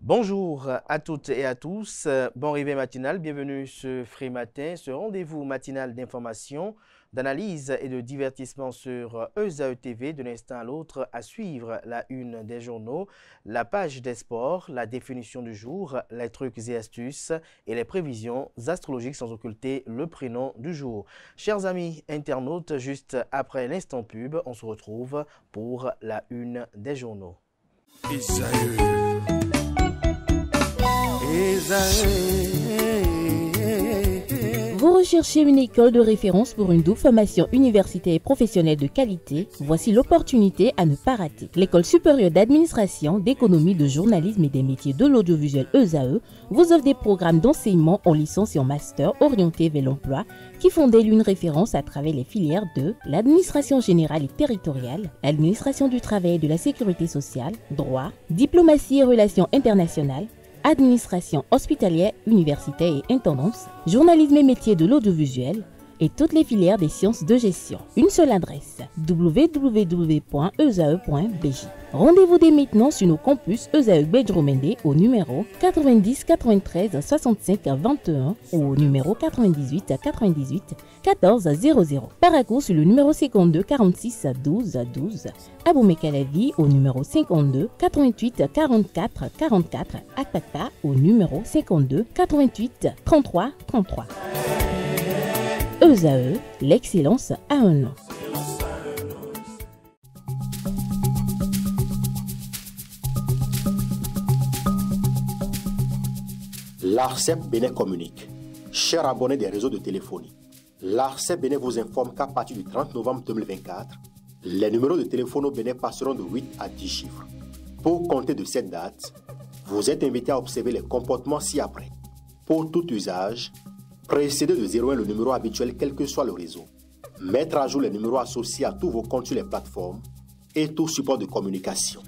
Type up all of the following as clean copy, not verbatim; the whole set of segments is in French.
Bonjour à toutes et à tous, bon réveil matinal, bienvenue ce Frais Matin, ce rendez-vous matinal d'information, d'analyse et de divertissement sur ESAE TV de l'instant à l'autre à suivre la une des journaux, la page des sports, la définition du jour, les trucs et astuces et les prévisions astrologiques sans occulter le prénom du jour. Chers amis internautes, juste après l'instant pub, on se retrouve pour la une des journaux. Vous recherchez une école de référence pour une double formation universitaire et professionnelle de qualité? Voici l'opportunité à ne pas rater. L'École supérieure d'administration, d'économie, de journalisme et des métiers de l'audiovisuel ESAE vous offre des programmes d'enseignement en licence et en master orientés vers l'emploi qui font d'elle une référence à travers les filières de l'administration générale et territoriale, l'administration du travail et de la sécurité sociale, droit, diplomatie et relations internationales, administration hospitalière, universitaire et intendance, journalisme et métiers de l'audiovisuel et toutes les filières des sciences de gestion. Une seule adresse, www.esae.bj. Rendez-vous dès maintenant sur nos campus ESAE Bedjromende au numéro 90 93 65 21 ou au numéro 98 98 14 00. Paracourt sur le numéro 52 46 12 12. Aboumé-Calavi au numéro 52 88 44 44. Akpata au numéro 52 88 33 33. ESAE, l'excellence à un nom. L'ARCEP Bénin communique. Chers abonnés des réseaux de téléphonie, l'ARCEP Bénin vous informe qu'à partir du 30 novembre 2024, les numéros de téléphone au Bénin passeront de 8 à 10 chiffres. Pour compter de cette date, vous êtes invité à observer les comportements ci-après. Pour tout usage, précédez de 01 le numéro habituel quel que soit le réseau. Mettre à jour les numéros associés à tous vos comptes sur les plateformes et tout support de communication.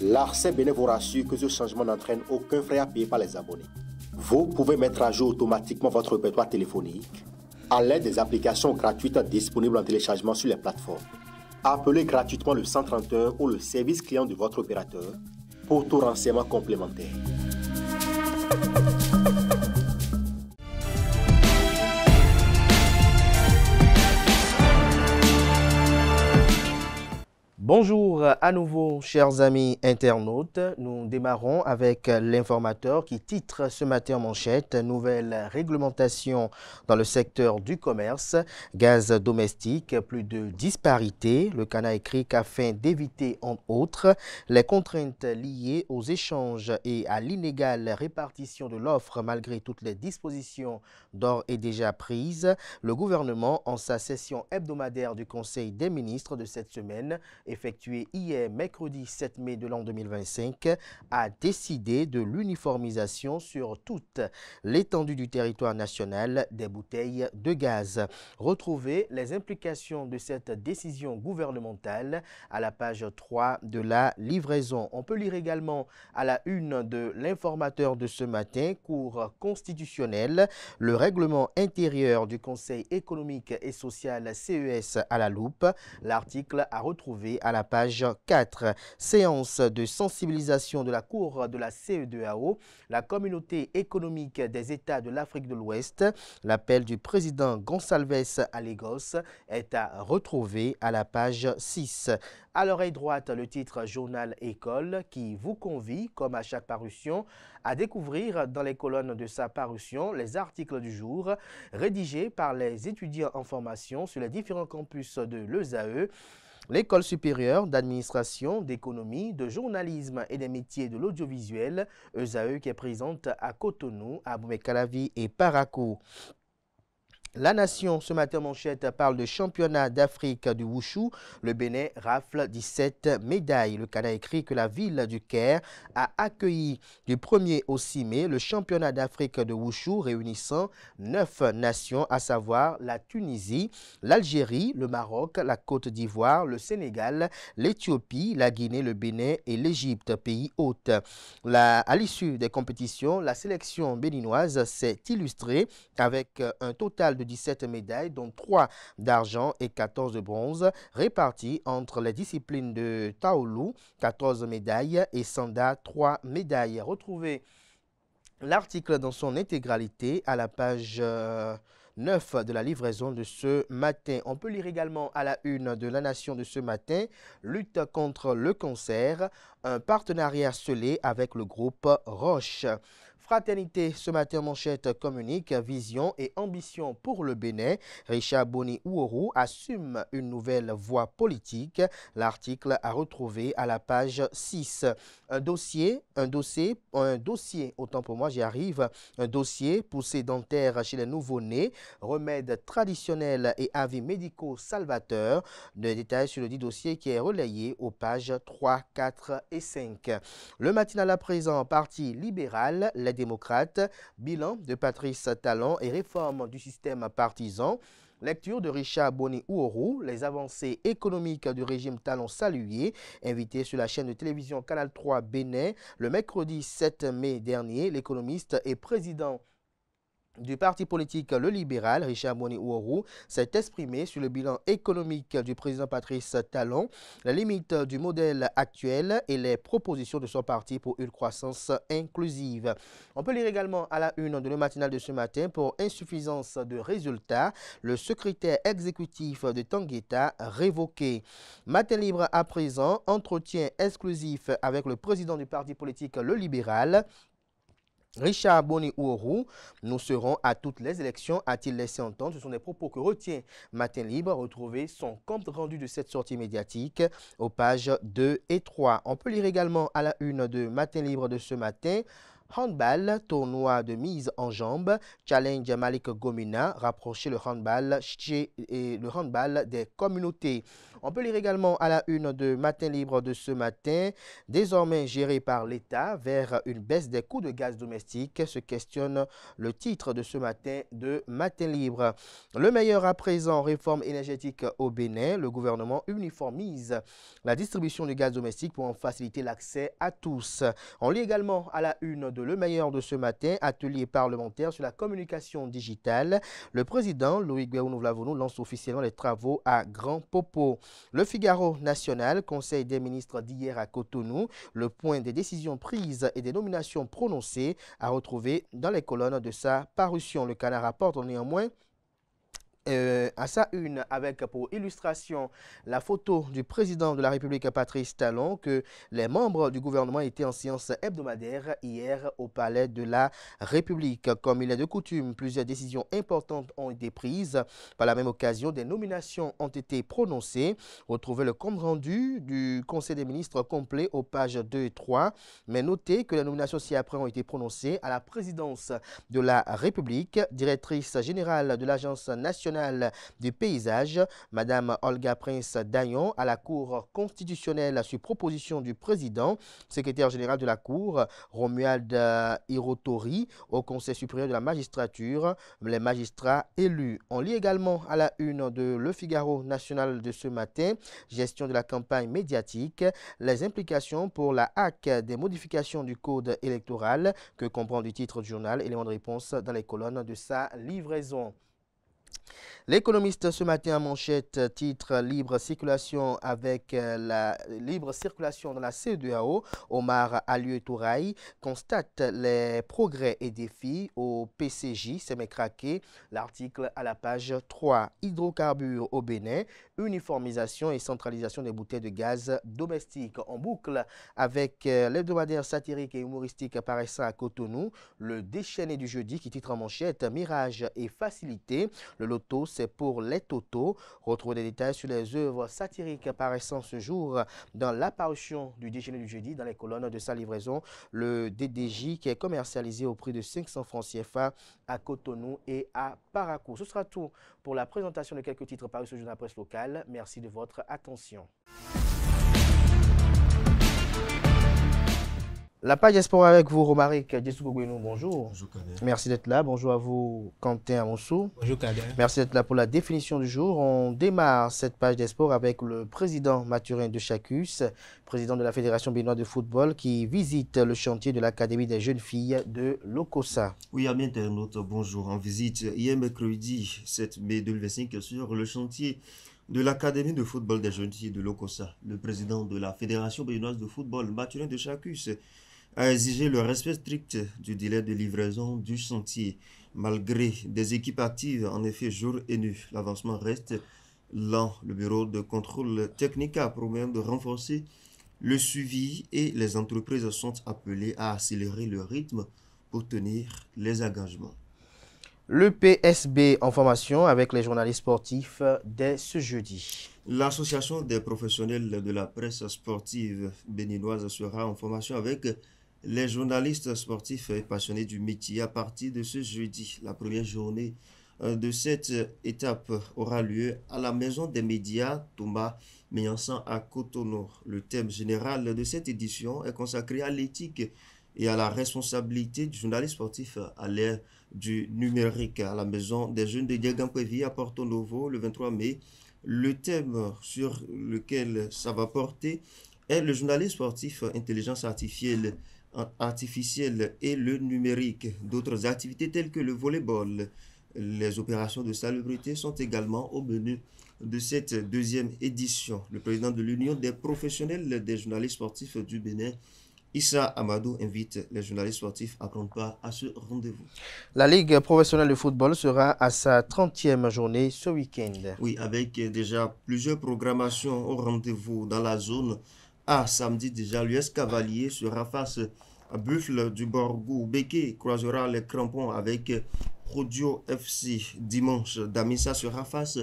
L'ARCEP Bénin vous rassure que ce changement n'entraîne aucun frais à payer par les abonnés. Vous pouvez mettre à jour automatiquement votre répertoire téléphonique à l'aide des applications gratuites disponibles en téléchargement sur les plateformes. Appelez gratuitement le 131 ou le service client de votre opérateur pour tout renseignement complémentaire. Bonjour à nouveau, chers amis internautes. Nous démarrons avec l'informateur qui titre ce matin en manchette « Nouvelle réglementation dans le secteur du commerce, gaz domestique, plus de disparités ». Le CANA écrit qu'afin d'éviter, entre autres, les contraintes liées aux échanges et à l'inégale répartition de l'offre malgré toutes les dispositions d'ores et déjà prises, le gouvernement, en sa session hebdomadaire du Conseil des ministres de cette semaine, effectué hier mercredi 7 mai de l'an 2025, a décidé de l'uniformisation sur toute l'étendue du territoire national des bouteilles de gaz. Retrouvez les implications de cette décision gouvernementale à la page 3 de la livraison. On peut lire également à la une de l'informateur de ce matin, Cour constitutionnelle, le règlement intérieur du Conseil économique et social CES à la loupe. L'article à retrouver à la page 4. Séance de sensibilisation de la Cour de la CEDEAO, la communauté économique des États de l'Afrique de l'Ouest. L'appel du président Gonçalves à Lagos est à retrouver à la page 6. À l'oreille droite, le titre Journal École qui vous convie, comme à chaque parution, à découvrir dans les colonnes de sa parution les articles du jour rédigés par les étudiants en formation sur les différents campus de l'ESAE. L'École supérieure d'administration, d'économie, de journalisme et des métiers de l'audiovisuel, ESAE, qui est présente à Cotonou, à Aboumé-Calavi et Paracourt. La Nation, ce matin manchette, parle de championnat d'Afrique du Wushu. Le Bénin rafle 17 médailles. Le Canada écrit que la ville du Caire a accueilli du 1er au 6 mai le championnat d'Afrique de Wushu réunissant 9 nations, à savoir la Tunisie, l'Algérie, le Maroc, la Côte d'Ivoire, le Sénégal, l'Éthiopie, la Guinée, le Bénin et l'Égypte, pays hôtes. À l'issue des compétitions, la sélection béninoise s'est illustrée avec un total de de 17 médailles, dont 3 d'argent et 14 de bronze, réparties entre les disciplines de Taolu, 14 médailles, et Sanda, 3 médailles. Retrouvez l'article dans son intégralité à la page 9 de la livraison de ce matin. On peut lire également à la une de La Nation de ce matin, lutte contre le cancer, un partenariat scellé avec le groupe Roche. Fraternité, ce matin, manchette communique, vision et ambition pour le Bénin. Richard Boni Ouourou assume une nouvelle voie politique. L'article à retrouver à la page 6. Un dossier, autant pour moi, j'y arrive. Un dossier poussé dentaire chez les nouveau-nés, remèdes traditionnels et avis médicaux salvateurs. Des détails sur le dit dossier qui est relayé aux pages 3, 4 et 5. Le matinal à présent, parti libéral, les démocrates, bilan de Patrice Talon et réforme du système partisan. Lecture de Richard Boni Ouourou, les avancées économiques du régime Talon saluées, invité sur la chaîne de télévision Canal 3 Bénin le mercredi 7 mai dernier. L'économiste et président du parti politique Le Libéral, Richard Boni Ouourou, s'est exprimé sur le bilan économique du président Patrice Talon, les limites du modèle actuel et les propositions de son parti pour une croissance inclusive. On peut lire également à la une de Le Matinal de ce matin, pour insuffisance de résultats, le secrétaire exécutif de Tangueta révoqué. Matin libre à présent, entretien exclusif avec le président du parti politique Le Libéral, Richard Boni Ouourou. Nous serons à toutes les élections, a-t-il laissé entendre. Ce sont des propos que retient Matin Libre. Retrouvez son compte rendu de cette sortie médiatique aux pages 2 et 3. On peut lire également à la une de Matin Libre de ce matin, handball, tournoi de mise en jambe, challenge Malik Gomina, rapprocher le handball des communautés. On peut lire également à la une de Matin Libre de ce matin, désormais géré par l'État vers une baisse des coûts de gaz domestique, se questionne le titre de ce matin de Matin Libre. Le meilleur à présent, réforme énergétique au Bénin, le gouvernement uniformise la distribution du gaz domestique pour en faciliter l'accès à tous. On lit également à la une de Le Meilleur de ce matin, atelier parlementaire sur la communication digitale. Le président Louis Guéounou lance officiellement les travaux à Grand Popo. Le Figaro national, conseil des ministres d'hier à Cotonou, le point des décisions prises et des nominations prononcées à retrouver dans les colonnes de sa parution. Le Canard rapporte néanmoins à sa une avec pour illustration la photo du président de la République Patrice Talon, que les membres du gouvernement étaient en séance hebdomadaire hier au palais de la République. Comme il est de coutume, plusieurs décisions importantes ont été prises. Par la même occasion, des nominations ont été prononcées. Retrouvez le compte rendu du Conseil des ministres complet aux pages 2 et 3. Mais notez que les nominations ci-après ont été prononcées à la présidence de la République, directrice générale de l'Agence nationale du paysage, Madame Olga Prince Dayon, à la Cour constitutionnelle sur proposition du président, secrétaire général de la Cour, Romuald Hirotori, au Conseil supérieur de la magistrature, les magistrats élus. On lit également à la une de Le Figaro national de ce matin, gestion de la campagne médiatique, les implications pour la HAC des modifications du code électoral, que comprend du titre du journal, élément de réponse dans les colonnes de sa livraison. L'économiste ce matin en manchette, titre libre circulation avec la libre circulation dans la CEDEAO. Omar Alieu Touraï constate les progrès et défis au PCJ, c'est craqué. L'article à la page 3. Hydrocarbures au Bénin, uniformisation et centralisation des bouteilles de gaz domestique. En boucle avec l'hebdomadaire satirique et humoristique paraissant à Cotonou, le déchaîné du jeudi qui titre en manchette Mirage et facilité. Le loto, c'est pour les totaux. Retrouvez des détails sur les œuvres satiriques apparaissant ce jour dans l'apparition du déjeuner du jeudi dans les colonnes de sa livraison. Le DDJ qui est commercialisé au prix de 500 francs CFA à Cotonou et à Parakou. Ce sera tout pour la présentation de quelques titres parus ce jour dans la presse locale. Merci de votre attention. La page Sport avec vous, Romaric Djessoukogouenou, bonjour. Bonjour Kader. Merci d'être là. Bonjour à vous, Quentin Amoussou. Bonjour Kader. Merci d'être là pour la définition du jour. On démarre cette page des sports avec le président Mathurin de Chacus, président de la Fédération béninoise de football, qui visite le chantier de l'Académie des jeunes filles de Lokossa. Oui, amis internautes, bonjour. En visite hier mercredi 7 mai 2025 sur le chantier de l'Académie de football des jeunes filles de Lokossa. Le président de la Fédération béninoise de football, Mathurin de Chacus, a exigé le respect strict du délai de livraison du chantier. Malgré des équipes actives, en effet, jour et nuit, l'avancement reste lent. Le bureau de contrôle technique a promis de renforcer le suivi et les entreprises sont appelées à accélérer le rythme pour tenir les engagements. Le PSB en formation avec les journalistes sportifs dès ce jeudi. L'association des professionnels de la presse sportive béninoise sera en formation avec les journalistes sportifs et passionnés du métier à partir de ce jeudi. La première journée de cette étape aura lieu à la Maison des médias Thomas Meyansan à Cotonou. Le thème général de cette édition est consacré à l'éthique et à la responsabilité du journaliste sportif à l'ère du numérique à la Maison des jeunes de Diagampevi à Porto Novo le 23 mai. Le thème sur lequel ça va porter est le journaliste sportif, intelligence artificielle et le numérique. D'autres activités telles que le volleyball, les opérations de salubrité sont également au menu de cette deuxième édition. Le président de l'Union des professionnels des journalistes sportifs du Bénin, Issa Amadou, invite les journalistes sportifs à prendre part à ce rendez-vous. La Ligue professionnelle de football sera à sa 30e journée ce week-end. Oui, avec déjà plusieurs programmations au rendez-vous dans la zone A. Samedi déjà, l'US Cavalier sera face à Buffle du Borgou. Béké croisera les crampons avec Rodio FC. Dimanche, Damissa sera face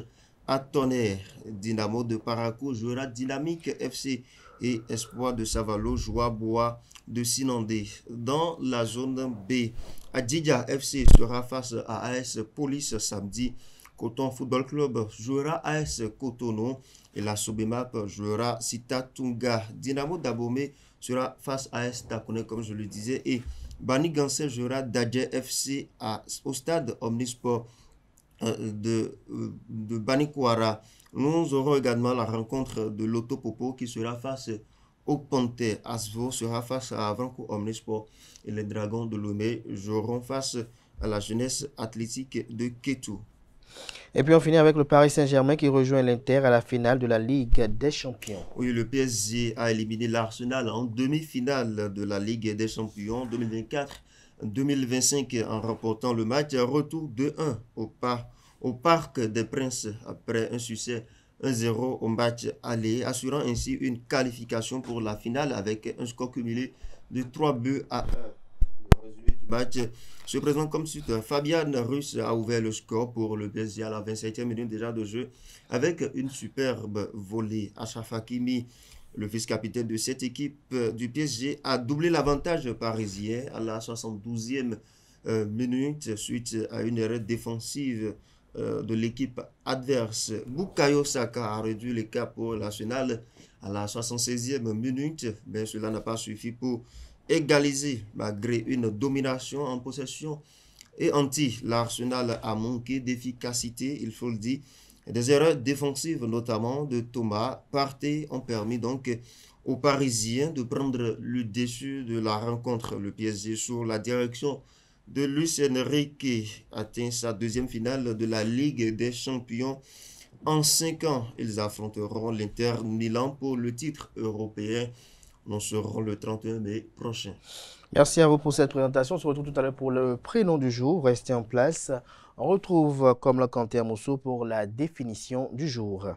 à Tonnerre. Dynamo de Parakou jouera Dynamique FC et Espoir de Savalo jouera Bois de Sinandé. Dans la zone B, Adidja FC sera face à AS Police samedi. Coton Football Club jouera AS Cotonou et la Sobemap jouera Sita Tunga. Dynamo Dabomé sera face à AS Takone comme je le disais et Bani Gansé jouera Dadje FC au stade Omnisport de Banikwara. Nous aurons également la rencontre de Loto Popo qui sera face au Panthère. Asvo sera face à Avanco Omnisport et les Dragons de Lomé joueront face à la jeunesse athlétique de Ketou. Et puis on finit avec le Paris Saint-Germain qui rejoint l'Inter à la finale de la Ligue des Champions. Oui, le PSG a éliminé l'Arsenal en demi-finale de la Ligue des Champions 2024-2025 en remportant le match retour 2-1 au Parc des Princes après un succès 1-0 au match aller, assurant ainsi une qualification pour la finale avec un score cumulé de 3-1. Le résumé du match se présente comme suite. Fabian Ruiz a ouvert le score pour le PSG à la 27e minute déjà de jeu avec une superbe volée. Achraf Hakimi, le vice-capitaine de cette équipe du PSG, a doublé l'avantage parisien à la 72e minute suite à une erreur défensive de l'équipe adverse. Bukayo Saka a réduit l'écart pour l'Arsenal à la 76e minute, mais cela n'a pas suffi pour égaliser malgré une domination en possession et l'Arsenal a manqué d'efficacité, il faut le dire. Des erreurs défensives notamment de Thomas Partey ont permis donc aux Parisiens de prendre le dessus de la rencontre. Le PSG sous la direction de Luis Enrique atteint sa deuxième finale de la Ligue des Champions en 5 ans. Ils affronteront l'Inter Milan pour le titre européen. Nous serons le 31 mai prochain. Merci à vous pour cette présentation. On se retrouve tout à l'heure pour le prénom du jour. Restez en place. On retrouve comme le Quentin Amoussou pour la définition du jour.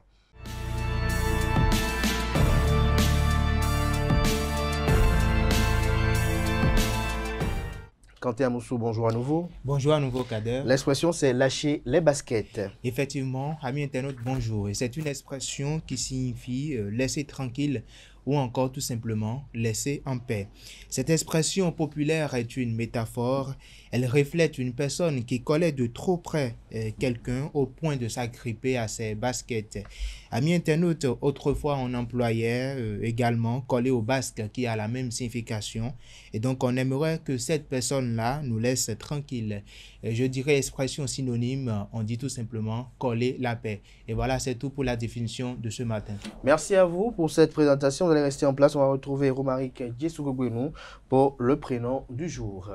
Quentin Amoussou, bonjour à nouveau. Bonjour à nouveau, Kader. L'expression, c'est lâcher les baskets. Effectivement, amis internautes, bonjour. Et c'est une expression qui signifie laisser tranquille ou encore tout simplement laisser en paix. Cette expression populaire est une métaphore. Elle reflète une personne qui collait de trop près quelqu'un au point de s'agripper à ses baskets. Amis internautes, autrefois on employait également coller au basque qui a la même signification et donc on aimerait que cette personne-là nous laisse tranquille. Je dirais expression synonyme, on dit tout simplement coller la paix. Et voilà, c'est tout pour la définition de ce matin. Merci à vous pour cette présentation. Vous allez rester en place. On va retrouver Romaric Djessougouenou pour le prénom du jour.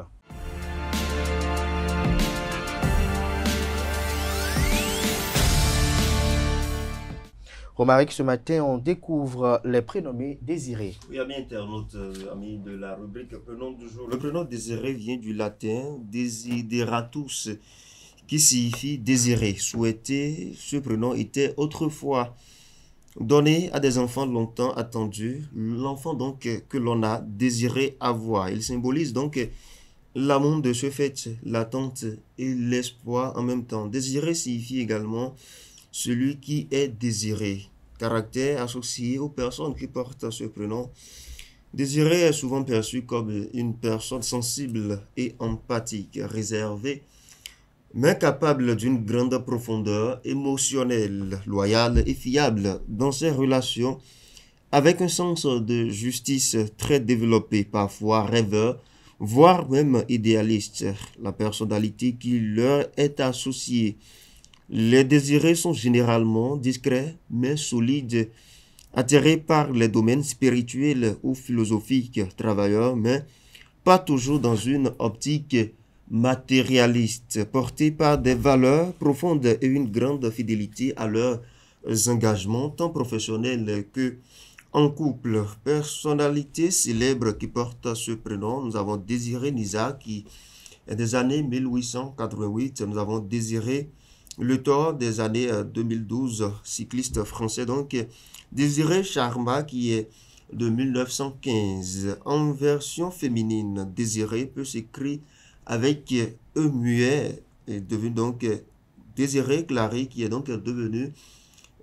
Romaric, ce matin, on découvre les prénommés désirés. Oui, amis internautes, amis de la rubrique prénom du jour. Le prénom désiré vient du latin desideratus, qui signifie désirer, souhaiter. Ce prénom était autrefois donné à des enfants longtemps attendus, l'enfant donc que l'on a désiré avoir. Il symbolise donc l'amour de ce fait, l'attente et l'espoir en même temps. Désiré signifie également celui qui est désiré, caractère associé aux personnes qui portent ce prénom. Désiré est souvent perçu comme une personne sensible et empathique, réservée, mais capable d'une grande profondeur émotionnelle, loyale et fiable dans ses relations, avec un sens de justice très développé, parfois rêveur, voire même idéaliste. La personnalité qui leur est associée. Les désirés sont généralement discrets mais solides, attirés par les domaines spirituels ou philosophiques, travailleurs, mais pas toujours dans une optique matérialiste, portés par des valeurs profondes et une grande fidélité à leurs engagements, tant professionnels que en couple. Personnalité célèbre qui porte ce prénom, nous avons Désiré Nisa qui est des années 1888, nous avons Désiré Le Thor des années 2012, cycliste français, donc Désiré Charma qui est de 1915. En version féminine, Désiré peut s'écrire avec E muet, est devenu donc Désiré Clary qui est donc devenue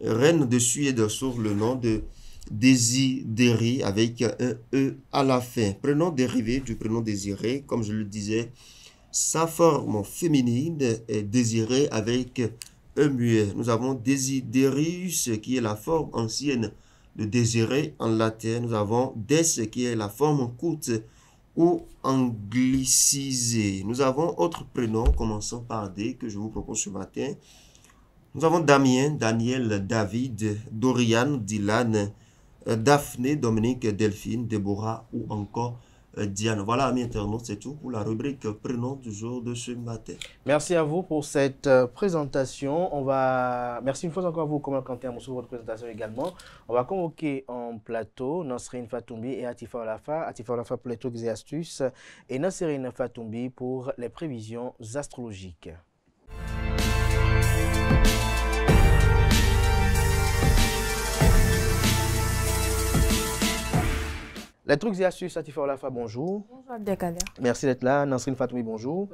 reine de Suède sur le nom de Désidérie avec un E à la fin. Prénom dérivé du prénom Désiré, comme je le disais, sa forme féminine est Désiré avec E muet. Nous avons Desiderius qui est la forme ancienne de Désiré en latin. Nous avons Des qui est la forme courte ou anglicisée. Nous avons autre prénom commençant par D que je vous propose ce matin. Nous avons Damien, Daniel, David, Dorian, Dylan, Daphné, Dominique, Delphine, Déborah ou encore Diane. Voilà, amis internautes, c'est tout pour la rubrique prénom du jour de ce matin. Merci à vous pour cette présentation. Merci une fois encore à vous, Comel Kanté, pour votre présentation également. On va convoquer en plateau Nasrine Fatoumbi et Atifa Olafa. Atifa Olafa pour les trucs et astuces et Nasrine Fatoumbi pour les prévisions astrologiques. Les trucs et astuces, Atifa Olafa, bonjour. Bonjour Abdelkader. Merci d'être là. Nasrine Fatoumi, bonjour.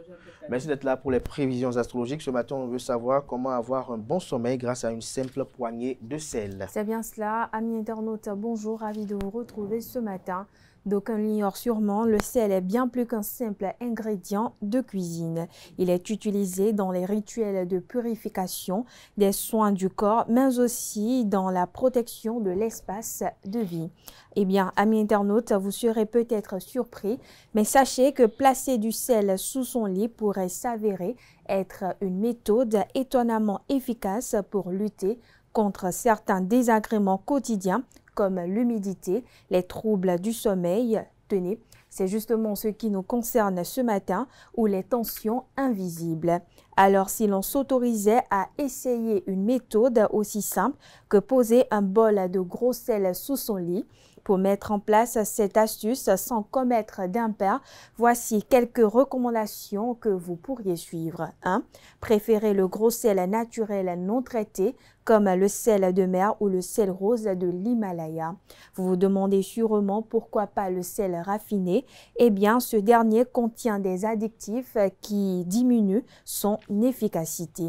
Merci d'être là pour les prévisions astrologiques. Ce matin, on veut savoir comment avoir un bon sommeil grâce à une simple poignée de sel. C'est bien cela. Amis internautes, bonjour. Ravi de vous retrouver ce matin. D'aucuns l'ignorent sûrement, le sel est bien plus qu'un simple ingrédient de cuisine. Il est utilisé dans les rituels de purification, des soins du corps, mais aussi dans la protection de l'espace de vie. Eh bien, amis internautes, vous serez peut-être surpris, mais sachez que placer du sel sous son lit pourrait s'avérer être une méthode étonnamment efficace pour lutter contre certains désagréments quotidiens comme l'humidité, les troubles du sommeil. Tenez, c'est justement ce qui nous concerne ce matin, ou les tensions invisibles. Alors, si l'on s'autorisait à essayer une méthode aussi simple que poser un bol de gros sel sous son lit, pour mettre en place cette astuce sans commettre d'impair, voici quelques recommandations que vous pourriez suivre. 1. Préférez le gros sel naturel non traité, comme le sel de mer ou le sel rose de l'Himalaya. Vous vous demandez sûrement pourquoi pas le sel raffiné. Eh bien, ce dernier contient des additifs qui diminuent son efficacité.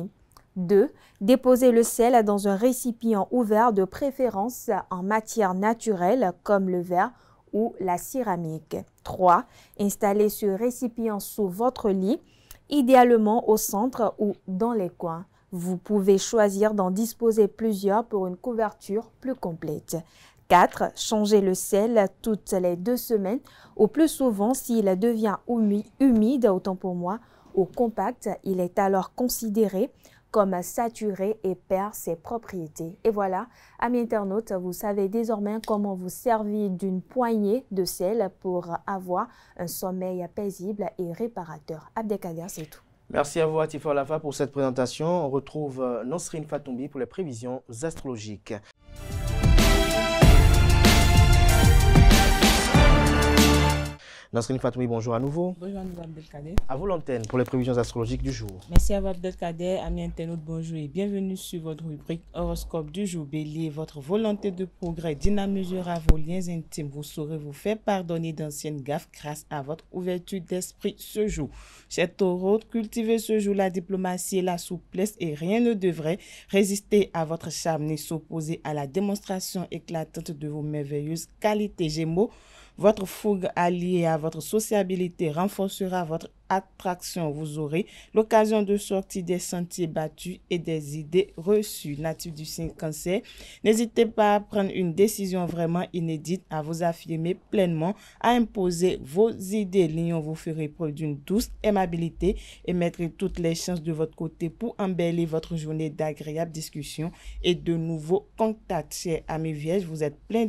2. Déposer le sel dans un récipient ouvert, de préférence en matière naturelle comme le verre ou la céramique. 3. Installer ce récipient sous votre lit, idéalement au centre ou dans les coins. Vous pouvez choisir d'en disposer plusieurs pour une couverture plus complète. 4. Changer le sel toutes les 2 semaines, ou plus souvent s'il devient humide, autant pour moi, ou compact, il est alors considéré comme saturé et perd ses propriétés. Et voilà, amis internautes, vous savez désormais comment vous servir d'une poignée de sel pour avoir un sommeil paisible et réparateur. Abdelkader, c'est tout. Merci à vous, Atifa Olafa, pour cette présentation. On retrouve Nosrine Fatoumbi pour les prévisions astrologiques. Nosrine Fatoumbi, bonjour à nouveau. Bonjour à nouveau, Abdelkader. À vous l'antenne pour les prévisions astrologiques du jour. Merci à vous, Abdelkader. Amis internautes, bonjour et bienvenue sur votre rubrique horoscope du jour. Bélier, votre volonté de progrès dynamisera vos liens intimes. Vous saurez vous faire pardonner d'anciennes gaffes grâce à votre ouverture d'esprit ce jour. Chers taureaux, cultivez ce jour la diplomatie et la souplesse et rien ne devrait résister à votre charme ni s'opposer à la démonstration éclatante de vos merveilleuses qualités. Gémeaux, votre fougue alliée à votre sociabilité renforcera votre attraction. Vous aurez l'occasion de sortir des sentiers battus et des idées reçues. Natif du signe Cancer, n'hésitez pas à prendre une décision vraiment inédite, à vous affirmer pleinement, à imposer vos idées. Lion, vous ferez preuve d'une douce aimabilité et mettrez toutes les chances de votre côté pour embellir votre journée d'agréables discussions et de nouveaux contacts. Chers amis vierges, vous êtes plein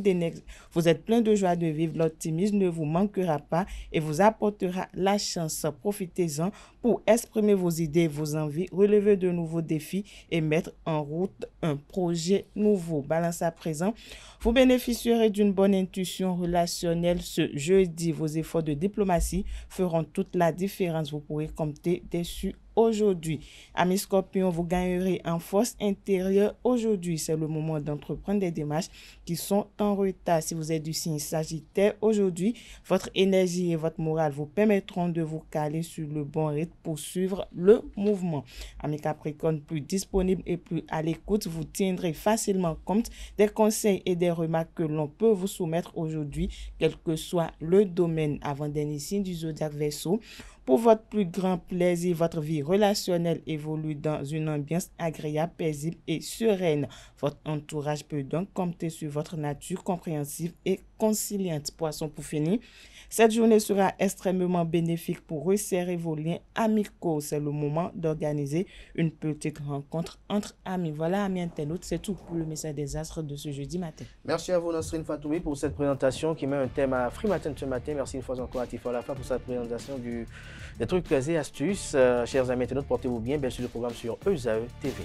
de joie de vivre. L'optimisme ne vous manquera pas et vous apportera la chance. Profitez-en pour exprimer vos idées, vos envies, relever de nouveaux défis et mettre en route un projet nouveau. Balance à présent, vous bénéficierez d'une bonne intuition relationnelle ce jeudi. Vos efforts de diplomatie feront toute la différence. Vous pourrez compter dessus aujourd'hui. Amis Scorpions, vous gagnerez en force intérieure aujourd'hui. C'est le moment d'entreprendre des démarches qui sont en retard. Si vous êtes du signe Sagittaire, aujourd'hui, votre énergie et votre morale vous permettront de vous caler sur le bon rythme pour suivre le mouvement. Amis Capricorne, plus disponible et plus à l'écoute, vous tiendrez facilement compte des conseils et des remarques que l'on peut vous soumettre aujourd'hui, quel que soit le domaine. Avant-dernier signe du zodiaque Verseau, pour votre plus grand plaisir, votre vie relationnelle évolue dans une ambiance agréable, paisible et sereine. Votre entourage peut donc compter sur votre nature compréhensive et conciliante. Poisson, pour finir, cette journée sera extrêmement bénéfique pour resserrer vos liens amicaux. C'est le moment d'organiser une petite rencontre entre amis. Voilà, amis internautes, c'est tout pour le message des astres de ce jeudi matin. Merci à vous, Nosrine Fatoumbi, pour cette présentation qui met un thème à Free Matin ce matin. Merci une fois encore à Atifa Olafa pour cette présentation des trucs et astuces. Chers amis internautes, portez-vous bien. Bien sûr, le programme sur ESAE TV.